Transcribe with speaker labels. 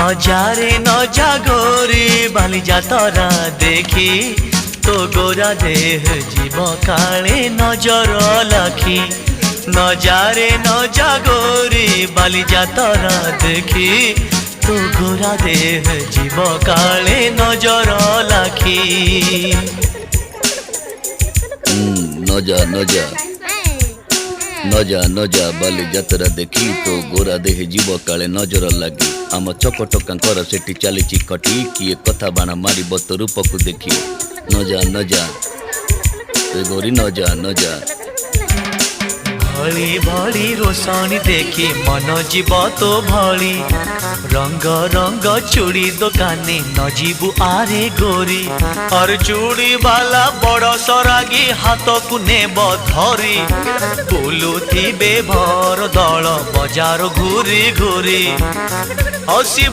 Speaker 1: नजारे नजा गोरी बाली जातरा देखी तो गोरा देह जीव काले नजर लाखी नजारे नजा गोरी बाली जातरा देखी तो गोरा देह जीव काले नजर लाखी
Speaker 2: नजा नजा नजा नजा बाली जातरा देखी तो गोरा देह जीव काले नजर लगी आम चकटकांकर सेठी चली खटी किए कथा बाण मार तो रूप को देखी नजा नजा गोरी नजा नजा
Speaker 1: भली भली रोशनी देखी मन जीव तो भली रंग रंग चूड़ी दुकानी न जीवु आरे गोरी और चूड़ी वाला बड़ सरागी हाथ को नेब धरी बुलुथिबे भर दल बजार घूरी घूरी हसी